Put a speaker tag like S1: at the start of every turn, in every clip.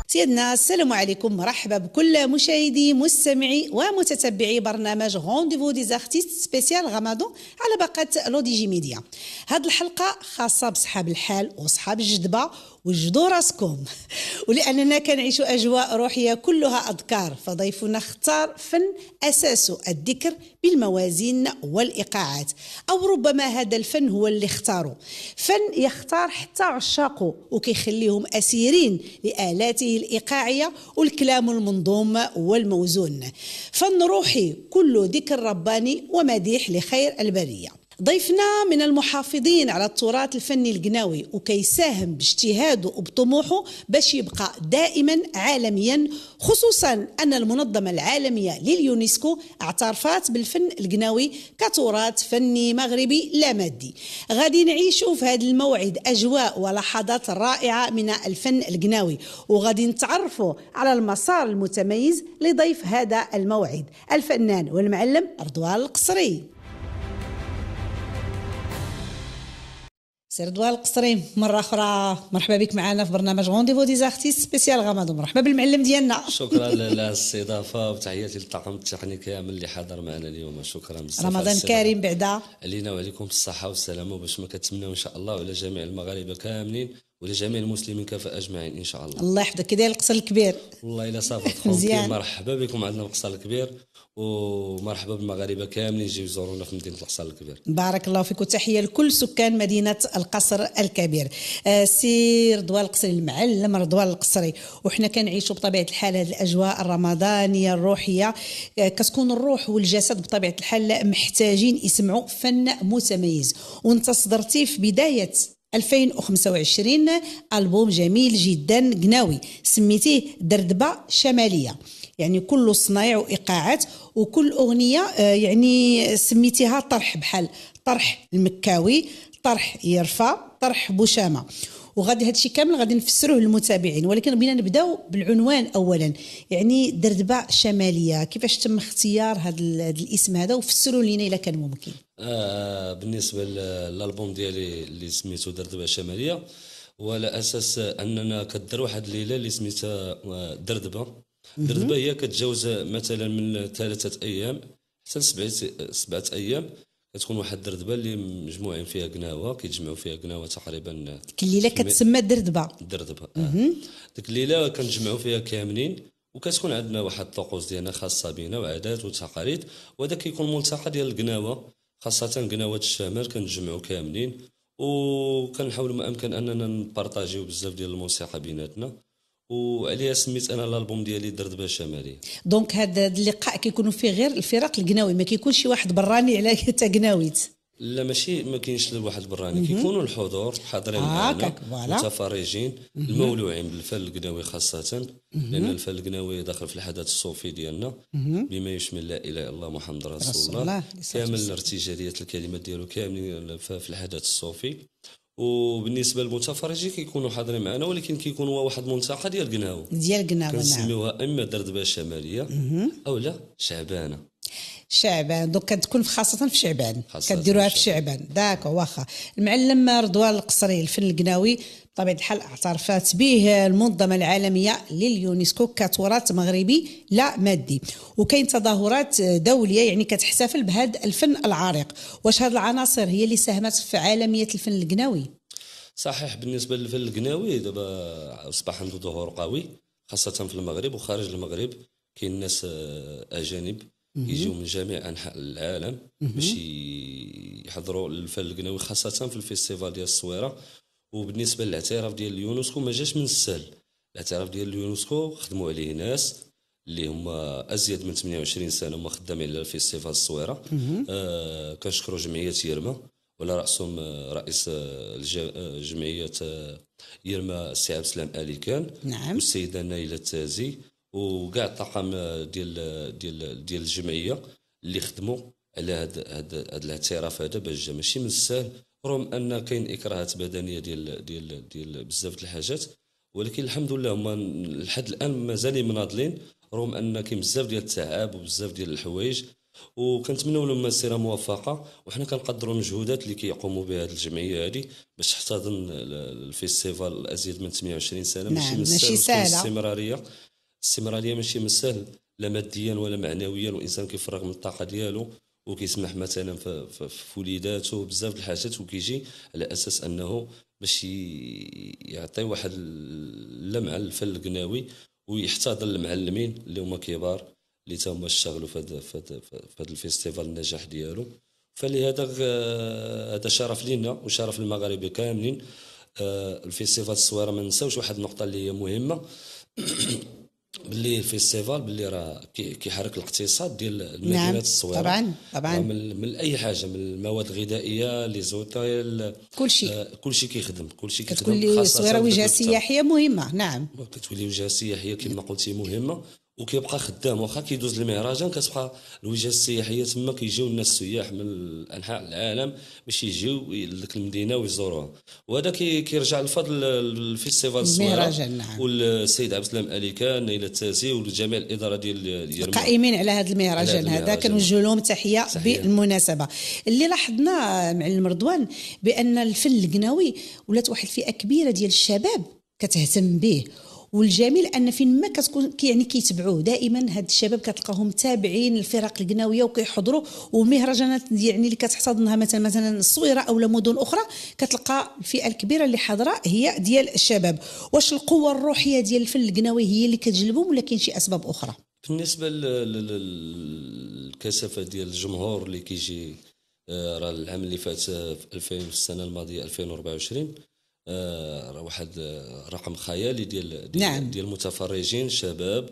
S1: سيدنا السلام عليكم، مرحبا بكل مشاهدي مستمعي ومتتبعي برنامج رونديفو دي زارتيست سبيسيال غامادون على باقة لو دي جي ميديا. هذه الحلقة خاصة بصحاب الحال وصحاب الجدبة وجدوا راسكم ولأننا كنعيشوا أجواء روحية كلها أذكار، فضيفنا اختار فن أساسه الذكر بالموازين والإيقاعات، أو ربما هذا الفن هو اللي اختاره، فن يختار حتى عشاقه وكيخليهم أسيرين لآلاته الإيقاعية والكلام المنظوم والموزون. فن روحي كله ذكر رباني ومديح لخير البرية. ضيفنا من المحافظين على التراث الفني القناوي وكيساهم باجتهاده وبطموحه باش يبقى دائما عالميا، خصوصا أن المنظمة العالمية لليونسكو اعترفت بالفن القناوي كتراث فني مغربي لا مادي. غادي نعيشوا في هذا الموعد أجواء ولحظات رائعة من الفن القناوي، وغادي نتعرفوا على المسار المتميز لضيف هذا الموعد الفنان والمعلم رضوان القصري. سي رضوان القصري، مرة أخرى مرحبا بك معنا في برنامج رونديفو دي زارتيست سبيسيال غامادون. مرحبا بالمعلم ديالنا.
S2: شكرا على الاستضافة وتحياتي للطاقم التقني كامل اللي حاضر معنا اليوم. شكرا بزاف.
S1: رمضان كريم بعدا
S2: علينا وعليكم بالصحة والسلامة، وباش ما كتمناو إن شاء الله وعلى جميع المغاربة كاملين ولجميع المسلمين كافة أجمعين إن شاء الله.
S1: الله يحفظك. كي داير القصر الكبير؟
S2: والله إلا صافي خوتي، مرحبا بكم عندنا القصر الكبير، ومرحبا بالمغاربه كاملين يجيو يزورونا في مدينه القصر الكبير.
S1: بارك الله فيك، وتحيه لكل سكان مدينه القصر الكبير. سي رضوان القصري، المعلم رضوان القصري، وحنا كنعيشوا بطبيعه الحال هذه الاجواء الرمضانيه الروحيه، كتكون الروح والجسد بطبيعه الحال محتاجين يسمعوا فن متميز. وانت صدرتي في بدايه 2025 ألبوم جميل جدا قناوي سميتيه دردبة شمالية، يعني كله صنايع وإيقاعات، وكل أغنية يعني سميتيها طرح، بحال طرح المكاوي، طرح يرفع، طرح بوشامة. وغادي هادشي كامل غادي نفسروه للمتابعين، ولكن بينا نبداو بالعنوان اولا، يعني دردبة شماليه. كيفاش تم اختيار هذا الاسم هذا، وفسروا لينا الا كان ممكن.
S2: بالنسبه للالبوم ديالي اللي سميتو دردبة شماليه، وعلى اساس اننا كدير واحد الليله اللي سميتها دردبة. دردبة هي كتجاوز مثلا من 3 ايام حتى 7 ايام، كتكون واحد الدردبه اللي مجموعين فيها قناوه، كيتجمعوا فيها قناوه تقريبا. ديك
S1: الليله كتسمى دردبه.
S2: ديك الليله كنجمعوا فيها كاملين، وكتكون عندنا واحد الطقوس ديالنا خاصه بنا وعادات وتقاليد، وهذا كيكون ملتقى ديال القناوه، خاصه قناوه الشمال كنجمعوا كاملين، وكنحاولوا ما امكن اننا نبارطاجيو بزاف ديال الموسيقى بيناتنا، وعليها سميت انا الالبوم ديالي دردبة شماليه.
S1: دونك هذا اللقاء كيكونوا فيه غير الفرق القناوي، ما كيكونش شي واحد براني على تا قناويت؟ لا
S2: ماشي، ما كاينش واحد براني، كيكونوا الحضور حاضرين معنا متفرجين المولوعين بالفن القناوي خاصه، لان الفن القناوي داخل في الحدث الصوفي ديالنا بما يشمل لا اله الا الله محمد رسول الله، كامل الارتجاليه الكلمات ديالو كاملين في الحدث الصوفي. وبالنسبه للمتفرجين كيكونوا حاضرين معنا، ولكن كيكون هو واحد الملتقى ديال قناوه كنسميوها اما دردبة شماليه او لا شعبانه.
S1: شعبان، دونك كتكون خاصه في شعبان، كديروها في شعبان. داك واخا. المعلم رضوان القصري، الفن القناوي بطبيعه الحال اعترفت به المنظمه العالميه لليونسكو كتراث مغربي لا مادي، وكاين تظاهرات دوليه يعني كتحتفل بهذا الفن العريق. واش هذه العناصر هي اللي ساهمت في عالميه الفن القناوي؟
S2: صحيح، بالنسبه للفن القناوي دابا اصبح عنده ظهور قوي خاصه في المغرب وخارج المغرب. كاين ناس اجانب يجيو من جميع انحاء العالم باش يحضروا الفن القناوي، خاصه في الفيستيفال ديال الصويره. وبالنسبه للاعتراف ديال اليونسكو ما جاش من السهل. الاعتراف ديال اليونسكو خدموا عليه ناس اللي هما ازيد من 28 سنه هما خدامين على الفيستيفال الصويره. كنشكروا جمعيه يرما ولا راسهم رئيس جمعيه يرما السي عبد السلام آلي كان،
S1: نعم،
S2: والسيده نايله التازي، وكاع الطاقم ديال الجمعيه اللي خدموا على هذا الاعتراف هذا باش جا ماشي من السهل، رغم ان كاين اكراهات بدنيه ديال بزاف د الحاجات، ولكن الحمد لله هما لحد الان مازالين مناضلين، رغم ان كاين بزاف ديال التعب وبزاف ديال الحوايج، وكنتمنوا لهم مسيره موفقه، وحنا كنقدروا المجهودات اللي كيقوموا بها هذه الجمعيه هذه باش تحتضن الفيستيفال ازيد من 28 سنه.
S1: نعم،
S2: ماشي
S1: ماشي سهله.
S2: الاستمراريه ماشي من السهل لا ماديا ولا معنويا، والانسان كيفرغ من الطاقه ديالو وكيسمح مثلا في وليداته بزاف د الحاجات، وكيجي على اساس انه باش يعطي واحد اللمعه للفن القناوي ويحتضن المعلمين اللي هما كبار اللي تاهما اشتغلوا في هذا الفيستيفال النجاح ديالو. فلهذا هذا شرف لينا وشرف للمغاربه كاملين. الفيستيفال الصويره ما نساوش واحد النقطه اللي هي مهمه باللي الفيستيفال باللي راه كيحرك الاقتصاد ديال المدينه الصويره.
S1: طبعا
S2: من اي حاجه، من المواد الغذائيه لي زوتيل، كلشي كيخدم
S1: كتولي الصويره وجهه سياحيه مهمه. نعم،
S2: كتولي وجهه سياحيه كما قلتي مهمه، وكيبقى خدام واخا كيدوز المهرجان كتبقى الوجهه السياحيه تما، كيجيو الناس السياح من انحاء العالم باش يجيو لك المدينه ويزوروها. وهذا كيرجع الفضل للفيستيفال الصويره.
S1: نعم.
S2: والسيد عبد السلام اليكان، نيلة التاسي، والجميع الاداره ديال
S1: القائمين على هذا المهرجان هذا كنوجه لهم تحيه بالمناسبه. اللي لاحظنا معلم رضوان بان الفن القناوي ولات واحد الفئه كبيره ديال الشباب كتهتم به، والجميل ان فين ما كتكون يعني كيتبعوه دائما هاد الشباب كتلقاهم تابعين الفرق القناويه وكيحضروا، ومهرجانات يعني اللي كتحتضنها مثلا الصويره او مدن اخرى كتلقى الفئه الكبيره اللي حاضره هي ديال الشباب. واش القوه الروحيه ديال الفن القناوي هي اللي كتجلبهم ولا كاين شي اسباب اخرى؟
S2: بالنسبه للكثافه ديال الجمهور اللي كيجي، راه العام اللي فات في السنه الماضيه 2024 واحد رقم خيالي ديال المتفرجين شباب،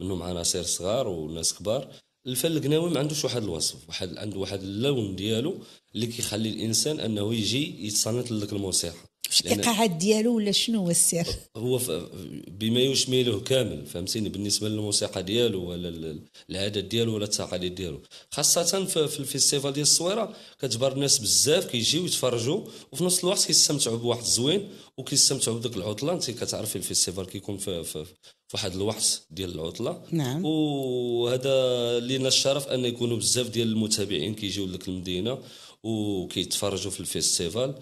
S2: منهم عناصر صغار وناس كبار. الفن القناوي ما عندوش واحد الوصف، عنده واحد اللون ديالو اللي كيخلي الانسان انه يجي يتصنت لك الموسيقى.
S1: الايقاعات ديالو ولا شنو هو السر؟
S2: هو بما يشمله كامل، فهمتيني، بالنسبه للموسيقى ديالو ولا العادات ديالو ولا التقاليد ديالو، خاصه في الفيستيفال ديال الصويره كتجبر الناس بزاف كيجيو يتفرجوا، وفي نفس الوقت كيستمتعوا بواحد زوين وكيستمتعوا بديك العطله. انت كتعرفي الفيستيفال كيكون في واحد الوقت ديال العطله.
S1: نعم.
S2: وهذا لينا الشرف ان يكونوا بزاف ديال المتابعين كيجيو لك المدينه وكيتفرجوا في الفيستيفال.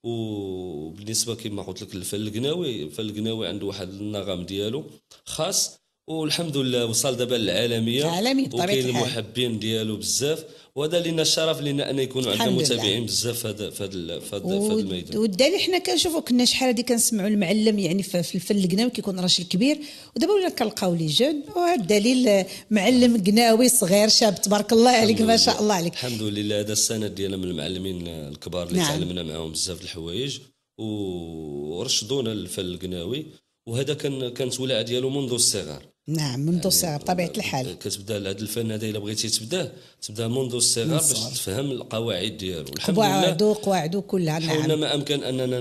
S2: وبالنسبه كما قلت لك الفن القناوي عنده واحد النغم ديالو خاص، والحمد لله وصل دابا للعالميه وكاين المحبين ديالو بزاف، وهذا لنا الشرف لنا ان يكونوا عندنا متابعين بزاف في هذا الميدان.
S1: والدليل حنا كنشوفوا كنا شحال هذه كنسمعوا المعلم يعني في الفن القناوي كيكون راجل كبير، ودابا ولينا كنلقاو لي جون، وهذا الدليل معلم قناوي صغير شاب تبارك الله عليك ما شاء الله عليك.
S2: الحمد لله هذا السند ديالنا من المعلمين الكبار اللي تعلمنا معاهم بزاف الحوايج ورشدونا الفن القناوي، وهذا كانت ولاعه ديالو منذ الصغر.
S1: نعم، منذ الصغر بطبيعه الحال.
S2: كتبدا هذا الفن هذا الا بغيتي تبدا منذ الصغر باش تفهم القواعد ديالو.
S1: الحمد لله قواعدو كلها. نعم،
S2: حاولنا ما امكن اننا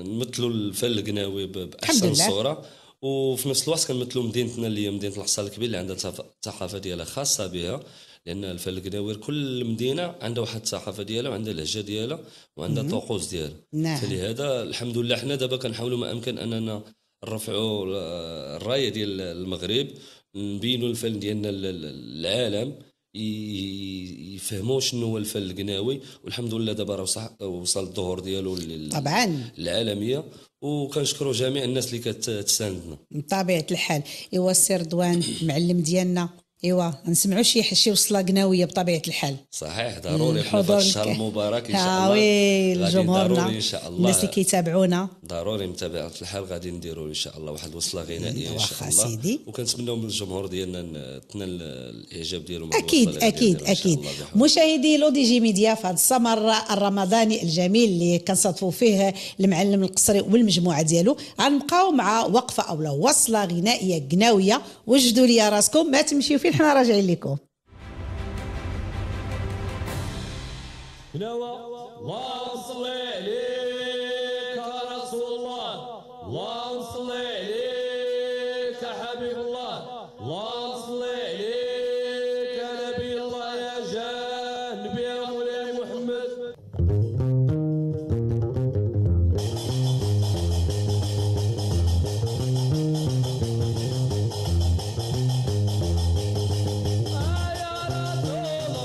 S2: نمثلوا الفن القناوي باحسن صوره، وفي نفس الوقت كنمثلوا مدينتنا اللي هي مدينه الحصان الكبير اللي عندها ثقافه ديالها خاصه بها، لان الفن القناوي كل مدينه عندها واحد الثقافه ديالها وعندها اللهجه ديالها وعندها الطقوس ديالها.
S1: نعم.
S2: فلهذا الحمد لله حنا دابا كنحاولوا ما امكن اننا نرفعوا الرايه ديال المغرب، نبينوا الفن ديالنا للعالم يفهموا شنو هو الفن القناوي. والحمد لله دابا راه وصل الظهور ديالو
S1: طبعا
S2: العالميه، وكنشكروا جميع الناس اللي كتساندنا
S1: بطبيعه الحال. ايوا السي رضوان المعلم ديالنا، ايوا نسمعوا شي وصله قناويه بطبيعه الحال.
S2: صحيح، ضروري في الشهر المبارك ان شاء الله
S1: جمهورنا
S2: ان شاء الله
S1: الناس اللي كيتابعونا
S2: ضروري متابعه الحال غادي نديروا ان شاء الله واحد وصله غنائيه ان شاء الله
S1: سيدي.
S2: وكنتمناو من الجمهور ديالنا تنال الاعجاب ديالهم.
S1: اكيد مشاهدي لو دي جي ميديا في هذا السمر الرمضاني الجميل اللي كنصادفوا فيه المعلم القصري والمجموعه ديالو، غنبقاو مع وقفه اولا وصله غنائيه قناويه. وجدوا لي راسكم ما تمشيو فين، حنا راجعين لكم.
S3: اللهم صل عليك يا رسول الله، اللهم صل عليك يا حبيب الله، اللهم صل عليك يا نبي الله يا جان يا مولاي محمد. يا رسول الله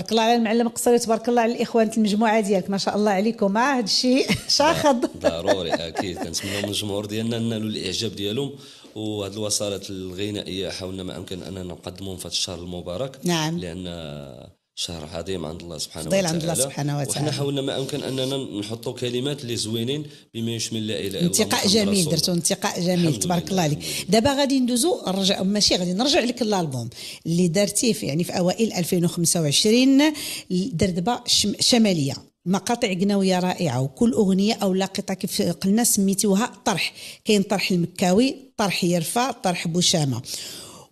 S1: تبارك الله على المعلم قصري، تبارك الله على الاخوان المجموعه ديالك، ما شاء الله عليكم. هذا الشيء شاخض.
S2: ضروري اكيد كنتمنوا من الجمهور ديالنا ننالوا الاعجاب ديالهم، وهذه الوصلات الغنائيه حاولنا ما امكن اننا نقدمهم في هذا الشهر المبارك.
S1: نعم.
S2: لان شهر عظيم عند الله سبحانه
S1: فضيل
S2: وتعالى.
S1: عند الله سبحانه وتعالى.
S2: وحنا حاولنا ما امكن اننا نحطوا كلمات اللي زوينين بما يشمل لا اله الا الله.
S1: انتقاء جميل درتو، انتقاء جميل تبارك الله عليك. دابا غادي ندوزو نرجع، ماشي غادي نرجع لك الالبوم اللي درتيه في يعني في اوائل 2025، دردبه شماليه، مقاطع قناويه رائعه، وكل اغنيه او لاقطه كيف قلنا سميتوها طرح. كاين طرح المكاوي، طرح يرفع، طرح بوشامه،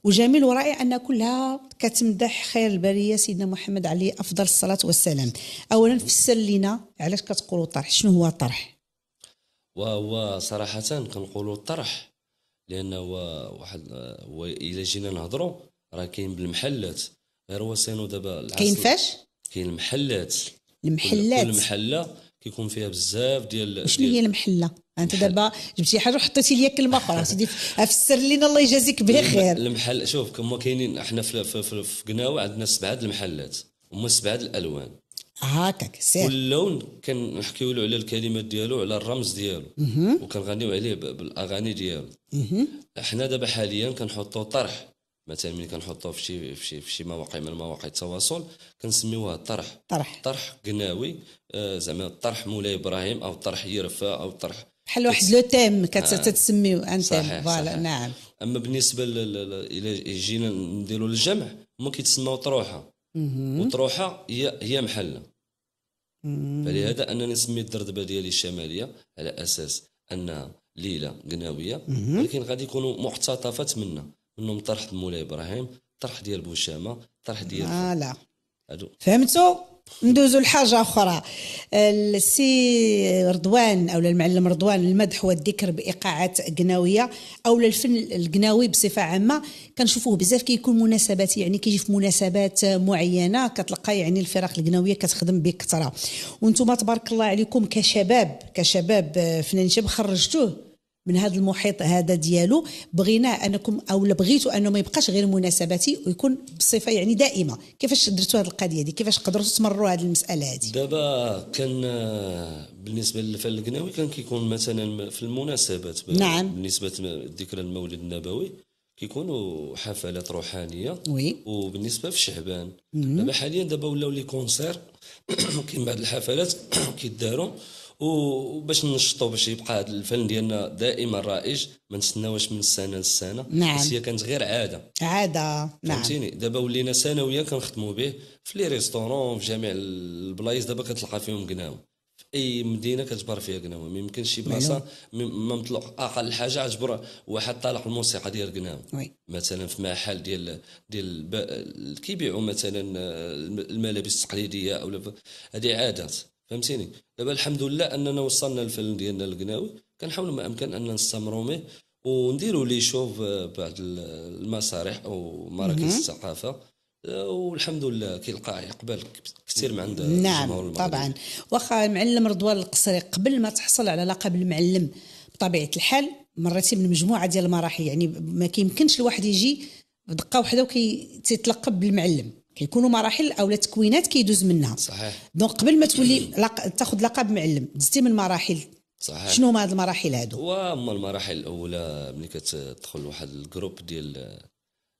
S1: وجميل ورائع أن كلها كتمدح خير البرية سيدنا محمد عليه أفضل الصلاة والسلام. أولا فسر لنا علاش كتقولوا طرح، شنو هو طرح؟
S2: وهو صراحة كنقولوا الطرح لأنه واحد إلا جينا نهضروا راه كاين بالمحلات، غير وسينو دابا
S1: كاين فاش؟
S2: كاين المحلات.
S1: المحلات
S2: كل محلة كيكون فيها بزاف ديال
S1: شنو هي المحلة؟ انت دابا جبتي حاجه وحطيتي لي كلمه اخرى، سيدي فسر لنا الله يجازيك بخير.
S2: المحل شوف كما كاينين احنا في قناوه عندنا 7 المحلات، هما 7 الالوان
S1: هكاك سير.
S2: كل لون كنحكيو له على الكلمات ديالو، على الرمز ديالو، وكنغنيو عليه بالاغاني ديالو. احنا دابا حاليا كنحطوا طرح، مثلا ملي كنحطوه في شي مواقع من مواقع التواصل كنسميوها طرح قناوي، زعما طرح مولاي ابراهيم او طرح يرفع او طرح
S1: بحال واحد لو تيم كتسميو انت.
S2: فوالا
S1: نعم.
S2: اما بالنسبه الى جينا نديروا الجمع هما كيتسموا طروحه، وطروحه هي محله. فلهذا انني نسمي الدردبه ديالي الشماليه على اساس انها ليله قناويه، ولكن غادي يكونوا مقتطفات منهم طرح مولاي ابراهيم، طرح ديال بوشامه، طرح ديال
S1: لا فهمتوا. ندوزو لحاجه اخرى. السي رضوان او المعلم رضوان، المدح والذكر بايقاعات قناويه او الفن القناوي بصفه عامه كنشوفوه بزاف كيكون مناسبات، يعني كيجي في مناسبات معينه كتلقى يعني الفرق القناويه كتخدم بكثره، وانتم تبارك الله عليكم كشباب فنان شاب خرجتوه من هذا المحيط هذا ديالو، بغينا انكم او بغيتوا انه ما يبقاش غير مناسباتي ويكون بصفه يعني دائمه. كيفاش درتوا هذه القضيه دي؟ كيفاش قدرتوا تمرروا هذه المساله هذه؟
S2: دابا كان بالنسبه للفن القناوي كان كيكون مثلا في المناسبات،
S1: نعم،
S2: بالنسبه لذكرى المولد النبوي كيكونوا حفلات روحانيه، وبالنسبه في شعبان دابا حاليا دابا ولاو لي كونسير كاين بعض الحفلات كيداروا، وباش ننشطوا باش يبقى هذا الفن ديالنا دائما رائج، ما نستناوش من السنه للسنه.
S1: نعم.
S2: بس هي كانت غير عاده. نعم فهمتيني. دابا ولينا سنويا كنخدموا به في لي ريستورون في جميع البلايص، دابا كتلقى فيهم قناوه في اي مدينه كتجبر فيها قناوه، ما يمكنش شي بلاصه ما مطلق اقل حاجه عجبر واحد طالق الموسيقى ديال قناوه. مثلا في محل ديال كيبيعوا مثلا الملابس التقليديه او هذه عادات، فهمتيني. دابا الحمد لله اننا وصلنا الفن ديالنا القناوي، كنحاولوا ما امكن ان نستمروا به ونديروا لي شوف بعض المسارح او مراكز الثقافه، والحمد لله كيلقى اقبال كثير من عند الجمهور المغربي.
S1: طبعا. واخا المعلم رضوان القصري قبل ما تحصل على لقب المعلم بطبيعه الحال مرتي من مجموعه ديال المراحل، يعني ما كيمكنش الواحد يجي بدقه واحده وكيتلقب بالمعلم، كيكونوا مراحل او تكوينات كيدوز منها.
S2: صحيح.
S1: دونك قبل ما تولي تاخذ لقب معلم دزتي من مراحل.
S2: صحيح.
S1: شنو هما هاد المراحل هادو؟
S2: وهما المراحل الاولى ملي كتدخل واحد الجروب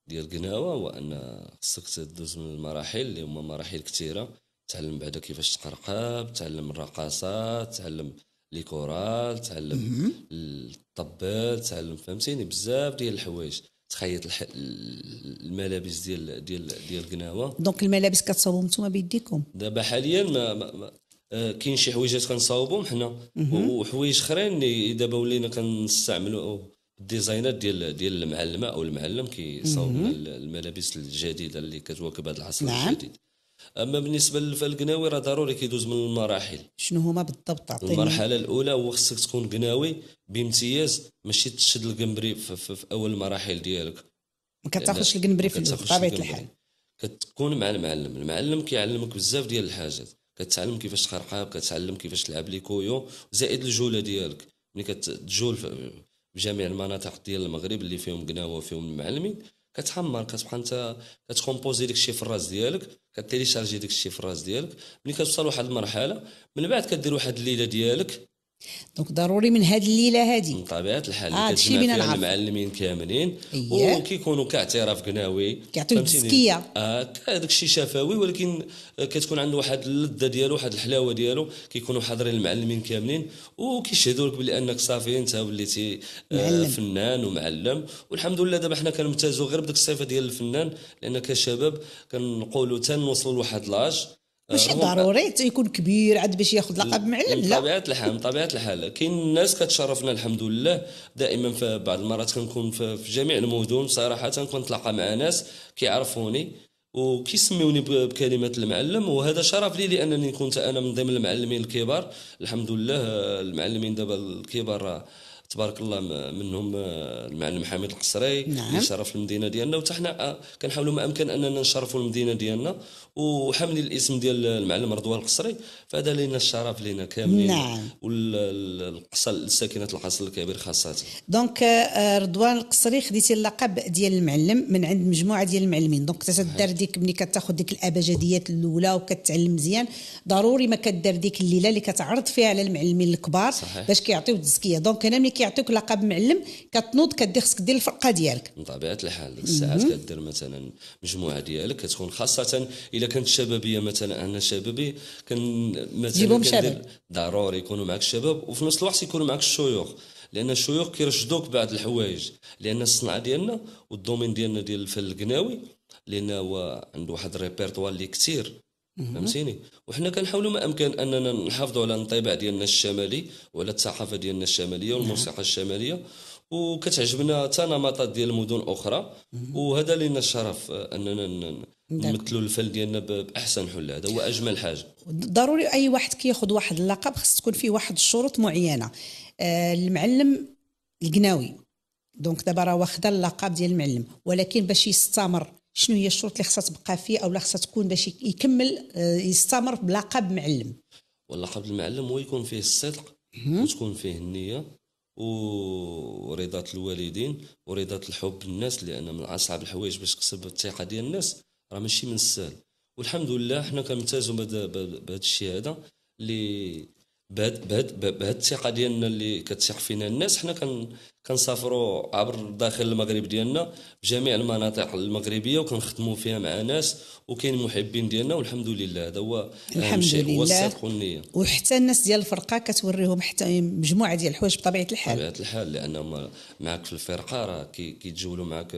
S2: ديال قناوه، وان خصك تدوز من المراحل اللي هما مراحل كثيره، تعلم بعدا كيفاش تقرقب، تعلم الرقصات، تعلم لي كورال، تعلم الطبال، تعلم فهمتيني بزاف ديال الحوايج، تخيط الملابس ديال قناوه.
S1: دونك الملابس كتصاوبوا نتوما بيديكم؟ دابا
S2: حاليا ما كاين شي حويجات كنصاوبهم حنا، وحوايج اخرين دابا ولينا كنستعملوا الديزاينات ديال المعلمه او المعلم كيصاوب الملابس الجديده اللي كتواكب هذا العصر.
S1: نعم.
S2: الجديد. اما بالنسبه للقناوي راه ضروري كيدوز من المراحل.
S1: شنو هما بالضبط؟ عطيني.
S2: المرحله الاولى هو خصك تكون قناوي بامتياز، ماشي تشد القنبري في اول المراحل ديالك،
S1: ما كتاخذش القنبري في طبيعه الحال.
S2: كتكون مع المعلم كيعلمك بزاف ديال الحاجات، كتعلم كيفاش تخرقاب، كتعلم كيفاش تلعب لي كويو، زائد الجوله ديالك ملي كتجول في جميع المناطق ديال المغرب اللي فيهم قناوه وفيهم المعلمين، كتحمر، كتبقى انت كتكومبوزي داك الشيء في الراس ديالك، كتيليشارجي داك الشيء في الراس ديالك. ملي كتوصل لواحد المرحله من بعد كدير واحد الليله ديالك.
S1: دونك ضروري من هذه الليله هذه
S2: من طبيعه الحال
S1: هادشي
S2: كتجمع
S1: بينا
S2: فيها
S1: نعرف.
S2: المعلمين كاملين
S1: إياه.
S2: وكيكونوا كاعتراف قناوي،
S1: كيعطيو
S2: فهمتيني؟
S1: التزكيه.
S2: داك الشيء شفوي، ولكن كتكون عنده واحد اللذه ديالو، واحد الحلاوه ديالو. كيكونوا حاضرين المعلمين كاملين وكيشهدوا لك بلي انك صافي انت وليتي
S1: معلم.
S2: فنان ومعلم. والحمد لله دابا حنا كنمتازوا غير بديك الصفه ديال الفنان، لان كشباب كنقولوا تنوصلوا لواحد لاج
S1: ماشي ضروري يكون كبير عاد باش ياخذ لقب معلم،
S2: من
S1: لا.
S2: طبيعه الحال، من طبيعه الحال كاين الناس كتشرفنا الحمد لله. دائما في بعض المرات كنكون في جميع المدن صراحه، كنتلاقى مع ناس كيعرفوني وكيسميوني بكلمه المعلم، وهذا شرف لي لانني كنت انا من ضمن المعلمين الكبار الحمد لله. المعلمين دابا الكبار تبارك الله منهم المعلم حميد القصري
S1: نعم.
S2: اللي شرف المدينه ديالنا، وحتى حنا كنحاولوا ما امكن اننا نشرفوا المدينه ديالنا وحمل الاسم ديال المعلم رضوان القصري، فهذا لينا الشرف لينا كاملين.
S1: نعم.
S2: والساكنه القصر الكبير خاصه.
S1: دونك رضوان القصري خديتي اللقب ديال المعلم من عند مجموعه ديال المعلمين. دونك تتدار ديك ملي كتاخذ ديك الابجديات الاولى وكتعلم مزيان، ضروري ما كدار ديك الليله اللي كتعرض فيها على المعلمين الكبار.
S2: صحيح.
S1: باش كيعطيو التزكيه. دونك هنا ملي كيعطيوك لقب معلم كتنوض كدير خصك دير الفرقه ديالك.
S2: من طبيعه الحال ديك الساعات كدير مثلا مجموعه ديالك، كتكون خاصه الا كانت شبابيه. مثلا انا شبابي مثلا
S1: جيبهم شباب.
S2: ضروري يكونوا معك الشباب، وفي نفس الوقت يكونوا معك الشيوخ، لان الشيوخ كيرشدوك بعض الحوايج، لان الصنعه ديالنا والدومين ديالنا ديال الفن القناوي، لان هو عنده واحد الريبرتوار اللي كثير، فهمتيني؟ وحنا كنحاولوا ما امكن اننا نحافظوا على الانطباع ديالنا الشمالي وعلى الثقافه ديالنا الشماليه والموسيقى الشماليه، وكتعجبنا حتى نمطات ديال المدن اخرى، وهذا لنا الشرف اننا نمثلوا الفن ديالنا باحسن حل. هذا هو اجمل حاجه.
S1: ضروري اي واحد كياخذ واحد اللقب خص تكون فيه واحد الشروط معينه. المعلم القناوي دونك دابا راه واخد اللقب ديال المعلم، ولكن باش يستمر شنو هي الشروط اللي خصها تبقى فيه او لا خصها تكون باش يكمل يستمر بلقب معلم؟
S2: واللقب المعلم هو يكون فيه الصدق وتكون فيه النيه ورضا الوالدين ورضا الحب الناس، لان من اصعب الحوايج باش تكسب الثقه ديال الناس راه ماشي من السهل. والحمد لله حنا كنمتازوا بهذا الشيء هذا اللي بهاد الثقه ديالنا اللي كتثق فينا الناس. حنا كنسافروا عبر داخل المغرب ديالنا بجميع المناطق المغربيه وكنخدموا فيها مع ناس وكاين محبين ديالنا، والحمد لله هذا هو اهم شيء، هو الصدق والنيه.
S1: وحتى الناس ديال الفرقه كتوريهم حتى مجموعه ديال الحوايج بطبيعه الحال.
S2: بطبيعه الحال لانهم معك في الفرقه راه كيتجولوا معك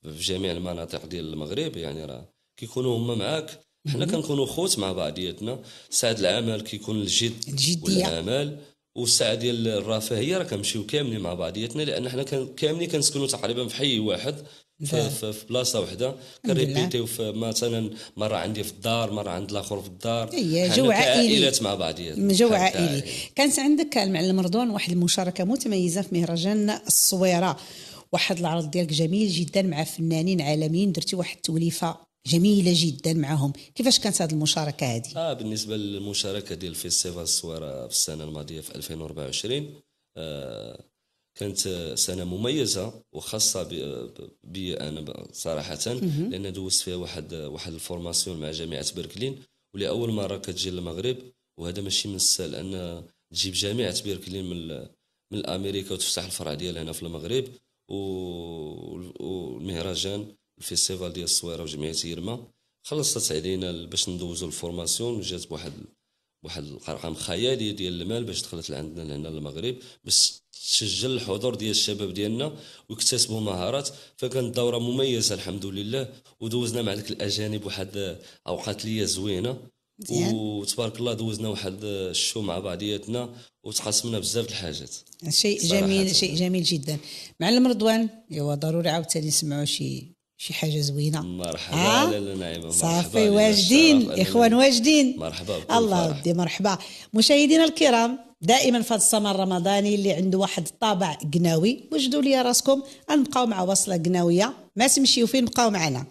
S2: في جميع المناطق ديال المغرب، يعني راه كيكونوا هما معك. حنا كنكونوا خوت مع بعضياتنا. ساعه العمل كيكون الجديه والعمل، والساعه ديال الرفاهيه راه كنمشيو كاملين مع بعضياتنا، لان حنا كاملين كنسكنوا تقريبا في حي واحد في بلاصه واحده، كنريبيتيو مثلا مره عندي في الدار مره عند الاخر في الدار.
S1: جو عائلي
S2: مع بعضياتنا،
S1: جو عائلي. كانت عندك المعلم رضوان واحد المشاركه متميزه في مهرجان الصويره، واحد العرض ديالك جميل جدا مع فنانين عالميين، درتي واحد التوليفه جميله جدا معهم. كيفاش كانت هذه المشاركه هذه؟ بالنسبه
S2: للمشاركه ديال فيستيفال الصويره في السنه الماضيه في 2024 كانت سنه مميزه وخاصه بي انا صراحه، لان دوزت فيها واحد الفورماسيون مع جامعه بركلين، ولاول مره كتجي للمغرب، وهذا ماشي من السهل ان تجيب جامعه بركلين من امريكا وتفتح الفرع ديالها هنا في المغرب. والمهرجان الفيستيفال ديال الصويره وجمعيه يرما خلصت علينا باش ندوزوا الفورماسيون، وجات بواحد الارقام خياليه ديال المال باش دخلت لعندنا هنا المغرب باش تسجل الحضور ديال الشباب ديالنا ويكتسبوا مهارات. فكانت دوره مميزه الحمد لله، ودوزنا مع ديك الاجانب واحد اوقات ليا زوينه، وتبارك الله دوزنا واحد الشو مع بعضياتنا وتقاسمنا بزاف الحاجات.
S1: شيء جميل، شيء جميل جدا. معلم رضوان، ايوا ضروري عاوتاني نسمعوا شي حاجه زوينه.
S2: مرحبا. لا نعيمه،
S1: صافي واجدين اخوان، واجدين.
S2: مرحبا
S1: الله ودي مرحبا. مشاهدينا الكرام، دائما في هذا السمر الرمضاني اللي عنده واحد الطابع قناوي، وجدوا لي راسكم نبقاو مع وصله قناويه، ما تمشيو فين، بقاو معنا.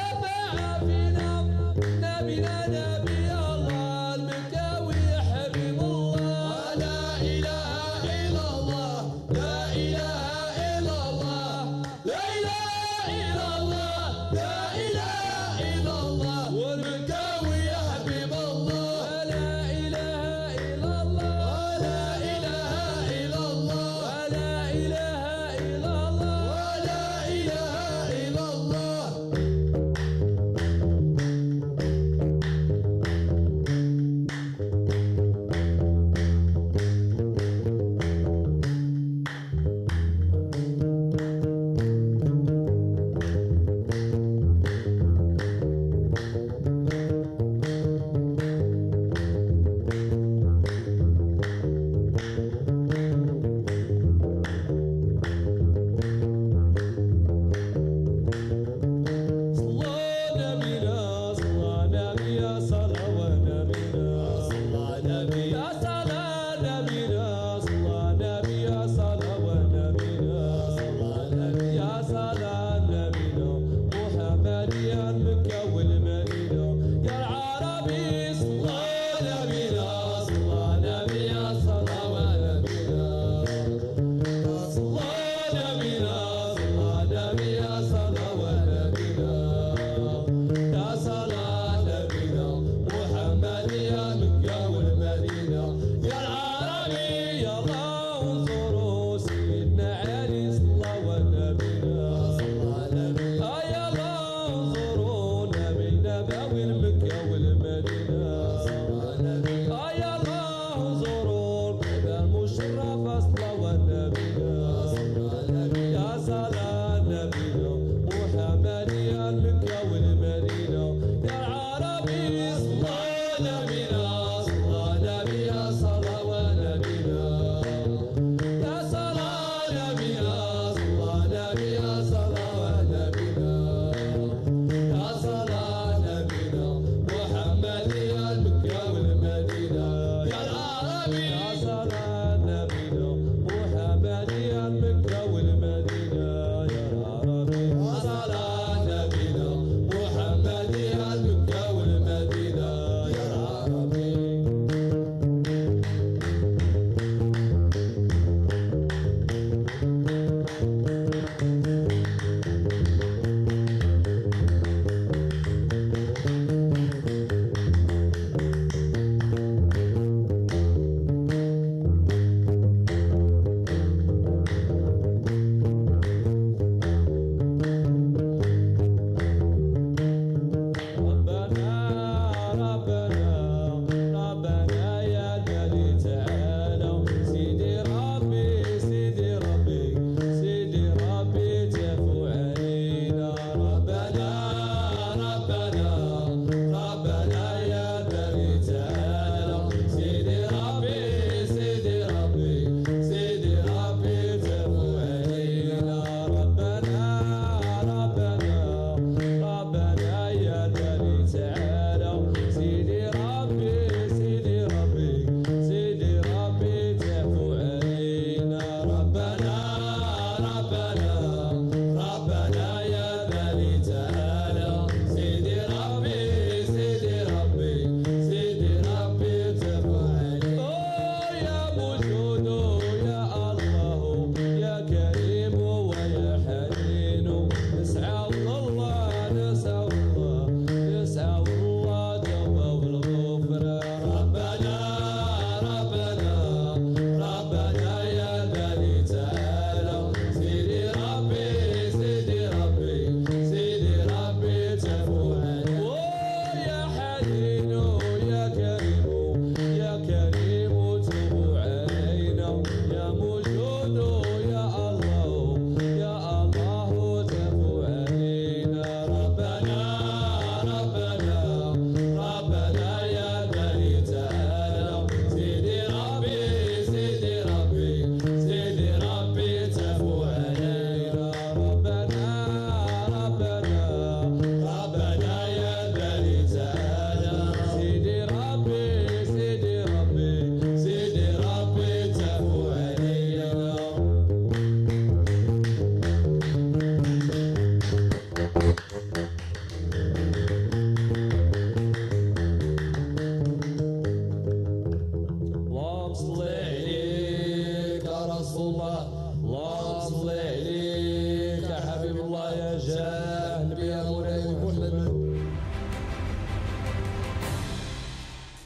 S3: شفع فينا نبينا نبي الله المكاوي حبيب الله لا إله إلا الله لا إله إلا الله لا إله إلا الله لا إله إلا الله والمكاوي يا حبيب الله لا إله إلا الله لا إله إلا الله لا إله إلا الله لا إله إلا الله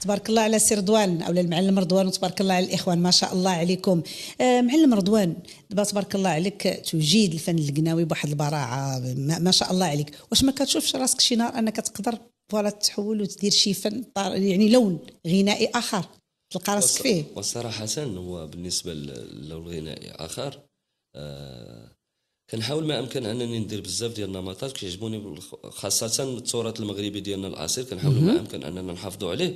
S1: تبارك الله على سي رضوان او المعلم رضوان، وتبارك الله على الاخوان، ما شاء الله عليكم. معلم رضوان، دابا تبارك الله عليك تجيد الفن القناوي بواحد البراعه، ما شاء الله عليك. واش ما كتشوفش راسك شي نهار انك تقدر فوالا تحول وتدير شي فن يعني لون غنائي اخر تلقى راسك فيه؟
S2: وصراحه هو بالنسبه للون الغنائي اخر، كنحاول ما امكن انني ندير بزاف ديال النمطات كيعجبوني، خاصه التراث المغربي ديالنا الاصيل، كنحاول ما امكن اننا نحافظوا عليه.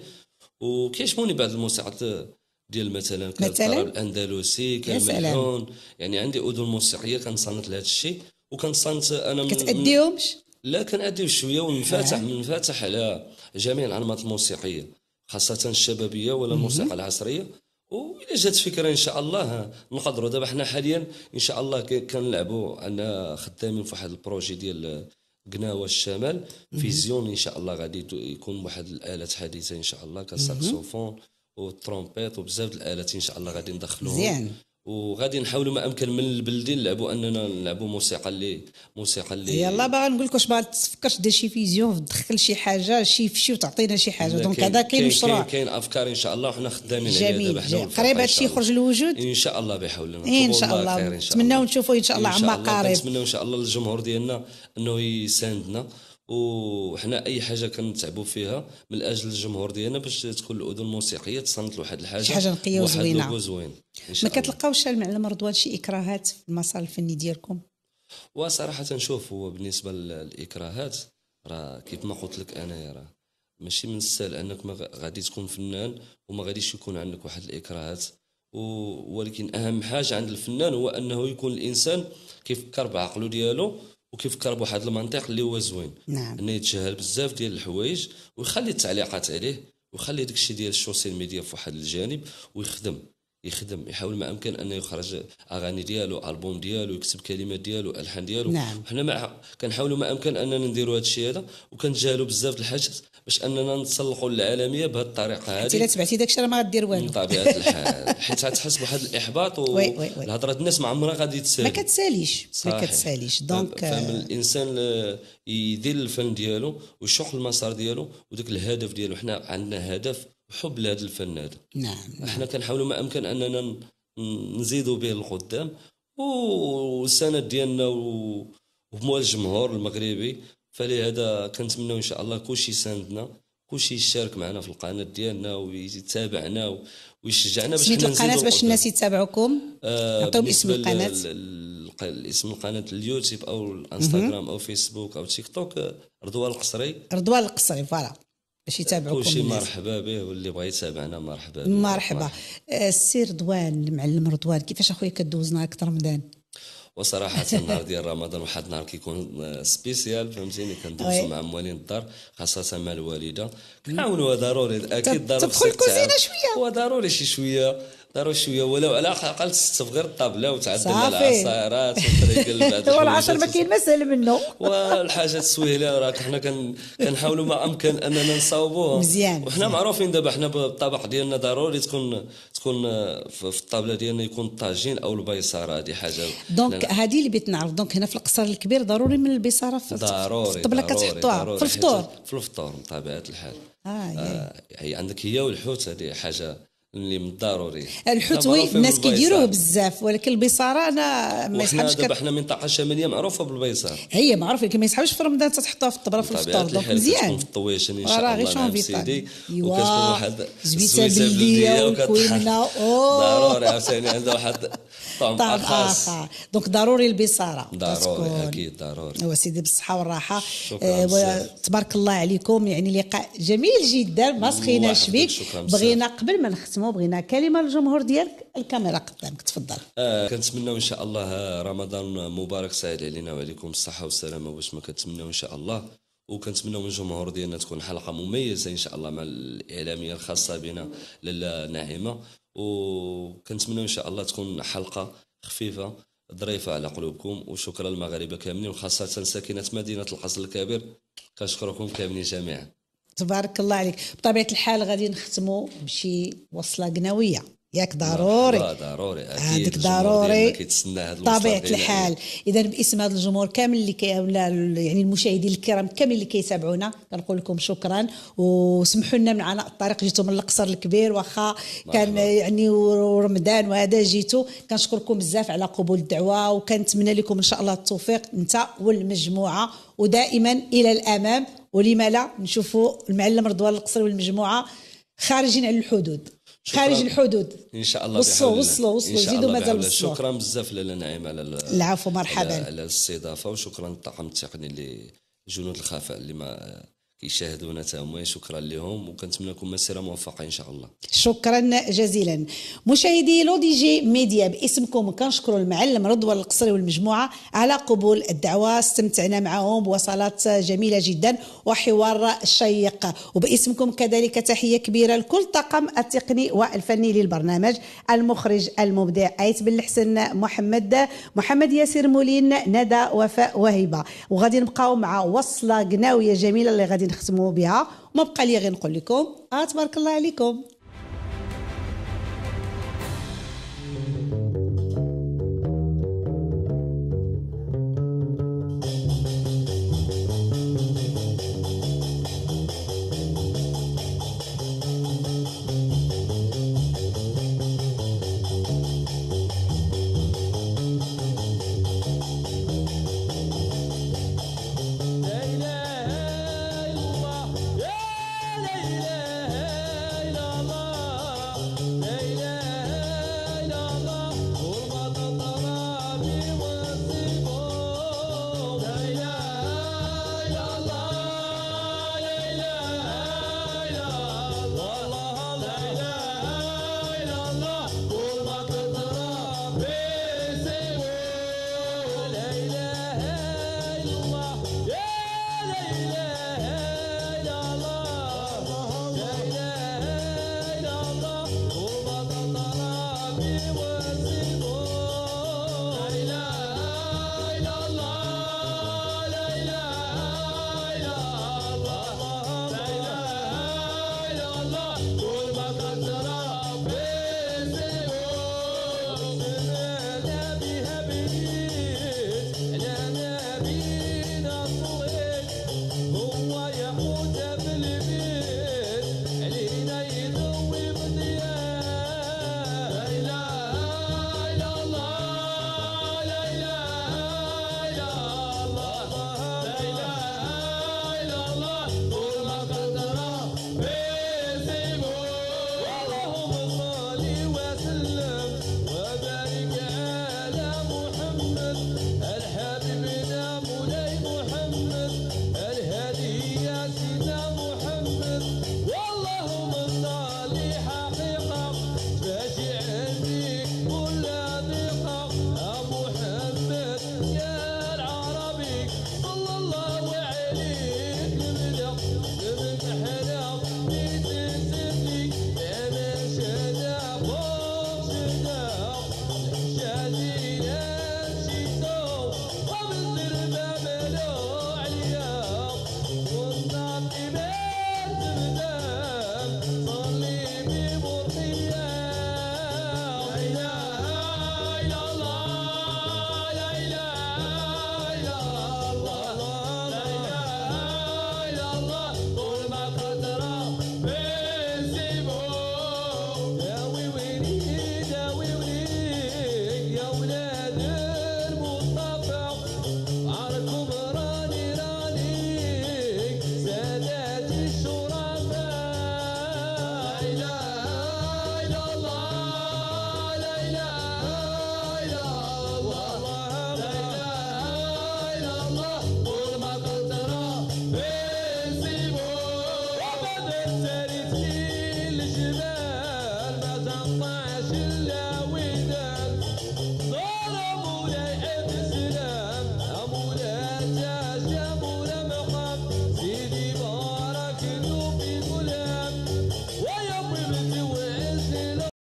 S2: وكيعجبوني بعض الموسيقى ديال مثلا الطرب الاندلسي كالملحون، يعني عندي اذن موسيقيه كنصنت لهذا الشيء، وكنصنت انا
S1: كتاديهمش؟
S2: لا كناديو شويه، ونفتح على جميع الانماط الموسيقيه، خاصه الشبابيه ولا الموسيقى العصريه. وإلا جات فكره ان شاء الله نقدروا. دابا حنا حاليا ان شاء الله كنلعبوا، عندنا خدامين في واحد البروجي ديال قناوه الشمال فيزيون، ان شاء الله غادي يكون واحد الالات حديثه ان شاء الله كالساكسوفون والترومبيت وبزاف د الالات ان شاء الله غادي ندخلوهم
S1: مزيان.
S2: وغادي نحاولوا ما امكن من البلدين نلعبوا موسيقى اللي
S1: يلا باغا نقول لك واش باغا تفكرش دير شي فيزيون، تدخل شي حاجه شي وتعطينا شي حاجه. دونك هذا كاين مشروع،
S2: كاين افكار ان شاء الله، وحنا خدامين عليها دابا. حنا
S1: قريب هادشي يخرج للوجود
S2: ان شاء الله بحول الله
S1: ان شاء الله. نتمناو نشوفوا ان شاء الله عما قريب.
S2: نتمناو ان شاء الله الجمهور ديالنا انه يساندنا، وحنا اي حاجه كنتعبوا فيها من اجل الجمهور ديالنا باش تكون الاذن الموسيقيه تصنت لواحد الحاجه،
S1: شي حاجه نقيه وزوينه.
S2: ما
S1: كتلقاوش المعلم رضوان شي اكراهات في المسار الفني ديالكم؟
S2: وصراحه نشوف هو بالنسبه للاكراهات، راه كيف ما قلت لك انا، راه ماشي من السهل انك ما غادي تكون فنان وما غاديش يكون عندك واحد الاكراهات. ولكن اهم حاجه عند الفنان هو انه يكون الانسان كيفكر بعقله ديالو، وكيفكر بواحد المنطق اللي هو زوين.
S1: نعم.
S2: انه يتجاهل بزاف ديال الحوايج ويخلي التعليقات عليه، ويخلي داكشي ديال السوشيال ميديا في واحد الجانب، ويخدم يحاول ما امكن انه يخرج اغاني ديالو، البوم ديالو، يكتب كلمات ديالو، الحان ديالو.
S1: نعم.
S2: حنا كنحاولوا ما امكن اننا نديروا هذا الشيء هذا، وكنتجاهلوا بزاف د الحاجات باش اننا نتسلقوا للعالميه بهذه الطريقه هذه.
S1: الا تبعتي داكشي راه ما غدير والو
S2: بطبيعه الحال، حيت غتحس بواحد الاحباط والهضره الناس ما عمرها غادي تسالي،
S1: ما كتساليش. دونك
S2: الانسان يدير الفن ديالو ويشق المسار ديالو وداك الهدف ديالو. حنا عندنا هدف وحب لهذا الفن هذا.
S1: نعم.
S2: احنا كنحاولوا ما امكن اننا نزيدوا به القدام، والسند ديالنا وموال الجمهور المغربي. فلهذا كنتمنوا ان شاء الله كلشي يساندنا، كلشي يشارك معنا في القناه ديالنا ويتابعنا ويشجعنا باش
S1: نزيدوا القناه باش الناس يتابعوكم. عطيهم اسم القناه.
S2: اسم القناه اليوتيوب او الانستغرام او فيسبوك او تيك توك رضوان القصري
S1: فوالا باش يتابعوكم
S2: كلشي مرحبا به، واللي بغى يتابعنا مرحبا به.
S1: مرحبا. السي رضوان، المعلم رضوان، كيفاش اخويا كدوز نهار رمضان؟
S2: وصراحه النهار ديال رمضان واحد النهار كيكون سبيسيال، فهمتيني، كندوزو مع موالين الدار، خاصه مع الوالده، كنعاونوها ضروري، اكيد ضروري
S1: تدخل الكوزينه شويه،
S2: هو ضروري شويه ولو على الاقل تستف غير الطابله وتعدل العصائرات وتريقل بعد
S1: هو العصير ما كاين ما سهل منه،
S2: والحاجات السهيله راك حنا كنحاولوا ما امكن اننا نصاوبوها
S1: مزيان.
S2: وحنا معروفين دابا حنا بالطبق ديالنا ضروري تكون في الطابله ديالنا يكون الطاجين او البيصاره. هذه حاجه
S1: دونك هذه اللي بغيت نعرف. دونك هنا في القصر الكبير ضروري من البيصاره في الطبله كتحطوها في
S2: الفطور بطبيعه الحال. هي عندك هي والحوت، هذه حاجه اللي من الضروري.
S1: الحوت الناس كيديروه بزاف، ولكن البيصاره انا ما يسحبش.
S2: دابا حنا منطقه شماليه معروفه بالبيصاره،
S1: هي معروفه، لكن ما يسحبش في رمضان تحطوها في الطبله في الفطور. دونك مزيان
S2: في الطويشن ان شاء الله مع سيدي، وكتكون واحد
S1: زويته بلديه وكوينه
S2: ضروري عاوتاني عندها واحد طعم اخر.
S1: دونك ضروري البيصاره،
S2: ضروري اكيد ضروري.
S1: هو سيدي بالصحه والراحه. تبارك الله عليكم، يعني لقاء جميل جدا، ما سخيناش بك. بغينا قبل ما نختموا بغينا كلمه للجمهور ديالك، الكاميرا قدامك، تفضل.
S2: كنتمناو ان شاء الله رمضان مبارك سعيد علينا وعليكم الصحه والسلامه، واش ما كنتمناو ان شاء الله. وكنتمناو من الجمهور ديالنا تكون حلقه مميزه ان شاء الله مع الاعلاميه الخاصه بنا لاله ناعمه، وكنتمناو ان شاء الله تكون حلقه خفيفه ظريفه على قلوبكم. وشكرا للمغاربه كاملين، وخاصه ساكنه مدينه القصر الكبير، كنشكركم كاملين جميعا.
S1: تبارك الله عليك. بطبيعه الحال غادي نختموا بشي وصله قناويه. ياك ضروري
S2: ضروري
S1: هذيك ضروري
S2: كيتسنى هذا
S1: طبيعه الحال. اذا باسم هذا الجمهور كامل اللي يعني المشاهدين الكرام كامل اللي كيتابعونا كنقول لكم شكرا، وسمحوا لنا من عناء الطريق. جيتوا من القصر الكبير واخا كان يعني ورمضان وهذا جيتوا، كنشكركم بزاف على قبول الدعوه، وكنتمنى لكم ان شاء الله التوفيق انت والمجموعه، ودائما الى الامام. ولما لا نشوفوا المعلم رضوان القصري والمجموعه خارجين على الحدود، خارج الحدود
S2: ان شاء الله.
S1: وصلوا زيدوا مازال وصلوا.
S2: شكرا بزاف لاله نعيم على
S1: العفو مرحبا
S2: على الاستضافه، وشكرا للطاقم التقني اللي جنود الخفاء اللي ما كيشاهدونا حتى هما، شكرا لهم، وكنتمنى لكم مسيره موفقه ان شاء الله.
S1: شكرا جزيلا. مشاهدي لو دي جي ميديا باسمكم كنشكروا المعلم رضوان القصري والمجموعه على قبول الدعوه، استمتعنا معهم بوصلات جميله جدا وحوار شيق، وباسمكم كذلك تحيه كبيره لكل الطاقم التقني والفني للبرنامج، المخرج المبدع ايت بن الحسن محمد ياسر مولين ندى وفاء وهبه. وغادي نبقاو مع وصله قناويه جميله اللي غادي نختموا بها، وما بقى لي غير نقول لكم تبارك الله عليكم.
S3: الجبال ما تنطعش الا